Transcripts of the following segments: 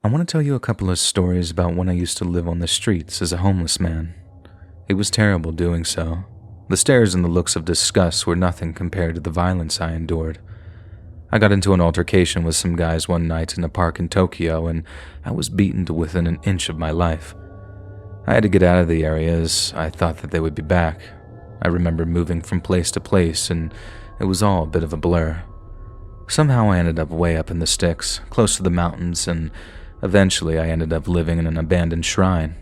I want to tell you a couple of stories about when I used to live on the streets as a homeless man. It was terrible doing so. The stares and the looks of disgust were nothing compared to the violence I endured. I got into an altercation with some guys one night in a park in Tokyo, and I was beaten to within an inch of my life. I had to get out of the area as I thought that they would be back. I remember moving from place to place, and it was all a bit of a blur. Somehow I ended up way up in the sticks, close to the mountains, and eventually I ended up living in an abandoned shrine.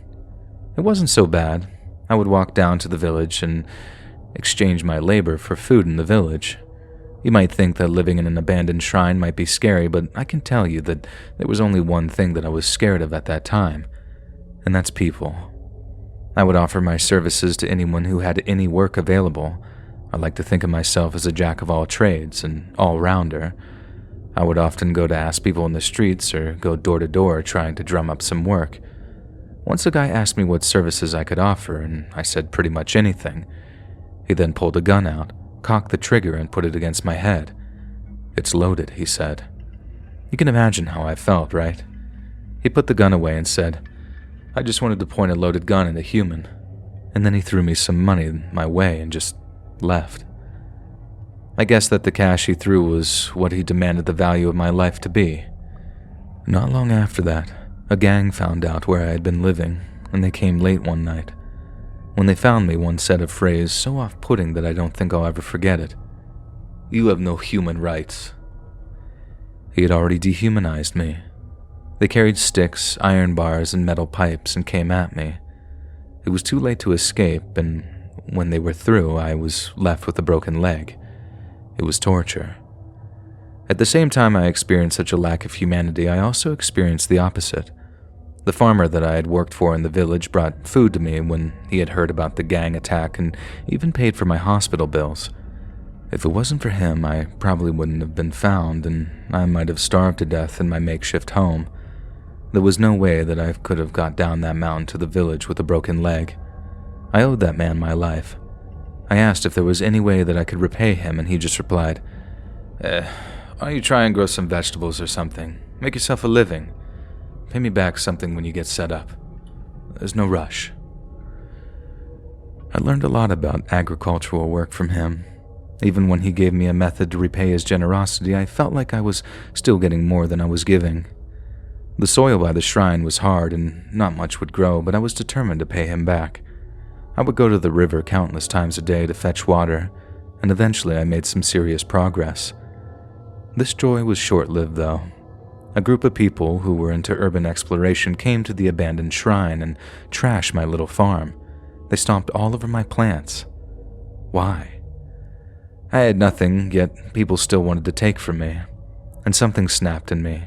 It wasn't so bad. I would walk down to the village and exchange my labor for food in the village. You might think that living in an abandoned shrine might be scary, but I can tell you that there was only one thing that I was scared of at that time, and that's people. I would offer my services to anyone who had any work available. I like to think of myself as a jack of all trades, an all-rounder. I would often go to ask people in the streets or go door to door trying to drum up some work. Once a guy asked me what services I could offer, and I said pretty much anything. He then pulled a gun out, cocked the trigger, and put it against my head. "It's loaded," he said. You can imagine how I felt, right? He put the gun away and said, "I just wanted to point a loaded gun at a human." And then he threw me some money my way and just left. I guess that the cash he threw was what he demanded the value of my life to be. Not long after that, a gang found out where I had been living, and they came late one night. When they found me, one said a phrase so off-putting that I don't think I'll ever forget it. "You have no human rights." He had already dehumanized me. They carried sticks, iron bars, and metal pipes and came at me. It was too late to escape, and when they were through, I was left with a broken leg. It was torture. At the same time I experienced such a lack of humanity, I also experienced the opposite. The farmer that I had worked for in the village brought food to me when he had heard about the gang attack and even paid for my hospital bills. If it wasn't for him, I probably wouldn't have been found, and I might have starved to death in my makeshift home. There was no way that I could have got down that mountain to the village with a broken leg. I owed that man my life. I asked if there was any way that I could repay him, and he just replied, why don't you try and grow some vegetables or something? Make yourself a living. Pay me back something when you get set up. There's no rush." I learned a lot about agricultural work from him. Even when he gave me a method to repay his generosity, I felt like I was still getting more than I was giving. The soil by the shrine was hard and not much would grow, but I was determined to pay him back. I would go to the river countless times a day to fetch water, and eventually I made some serious progress. This joy was short-lived, though. A group of people who were into urban exploration came to the abandoned shrine and trashed my little farm. They stomped all over my plants. Why? I had nothing, yet people still wanted to take from me, and something snapped in me.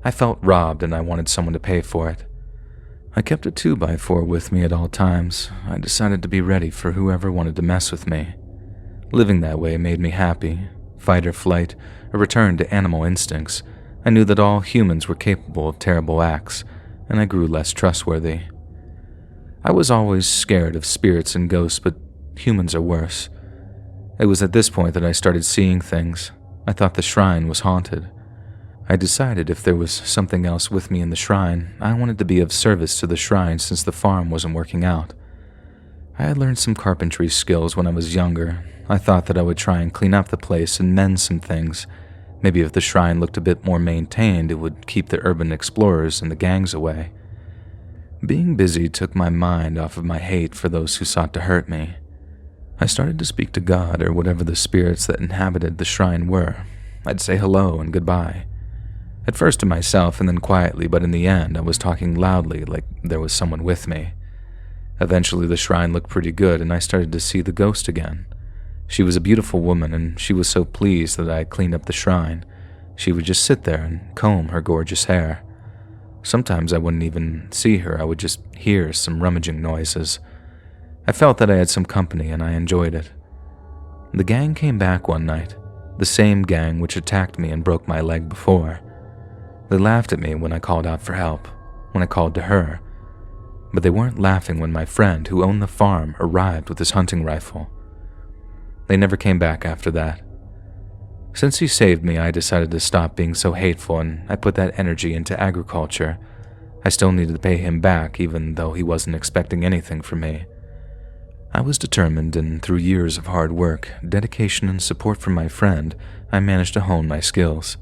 I felt robbed and I wanted someone to pay for it. I kept a 2x4 with me at all times. I decided to be ready for whoever wanted to mess with me. Living that way made me happy. Fight or flight, a return to animal instincts. I knew that all humans were capable of terrible acts, and I grew less trustworthy. I was always scared of spirits and ghosts, but humans are worse. It was at this point that I started seeing things. I thought the shrine was haunted. I decided if there was something else with me in the shrine, I wanted to be of service to the shrine since the farm wasn't working out. I had learned some carpentry skills when I was younger. I thought that I would try and clean up the place and mend some things. Maybe if the shrine looked a bit more maintained, it would keep the urban explorers and the gangs away. Being busy took my mind off of my hate for those who sought to hurt me. I started to speak to God or whatever the spirits that inhabited the shrine were. I'd say hello and goodbye. At first to myself and then quietly, but in the end I was talking loudly like there was someone with me. Eventually the shrine looked pretty good and I started to see the ghost again. She was a beautiful woman and she was so pleased that I cleaned up the shrine. She would just sit there and comb her gorgeous hair. Sometimes I wouldn't even see her, I would just hear some rummaging noises. I felt that I had some company and I enjoyed it. The gang came back one night, the same gang which attacked me and broke my leg before. They laughed at me when I called out for help, when I called to her, but they weren't laughing when my friend who owned the farm arrived with his hunting rifle. They never came back after that. Since he saved me, I decided to stop being so hateful and I put that energy into agriculture. I still needed to pay him back even though he wasn't expecting anything from me. I was determined, and through years of hard work, dedication, and support from my friend, I managed to hone my skills.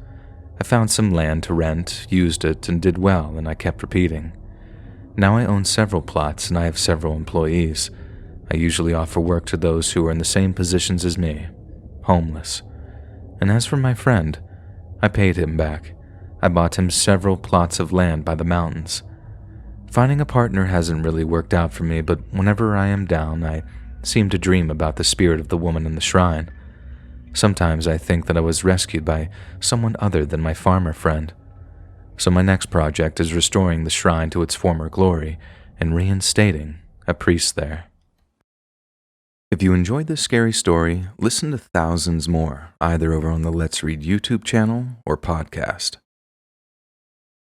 I found some land to rent, used it, and did well, and I kept repeating. Now I own several plots and I have several employees. I usually offer work to those who are in the same positions as me, homeless. And as for my friend, I paid him back. I bought him several plots of land by the mountains. Finding a partner hasn't really worked out for me, but whenever I am down, I seem to dream about the spirit of the woman in the shrine. Sometimes I think that I was rescued by someone other than my farmer friend. So my next project is restoring the shrine to its former glory and reinstating a priest there. If you enjoyed this scary story, listen to thousands more, either over on the Let's Read YouTube channel or podcast.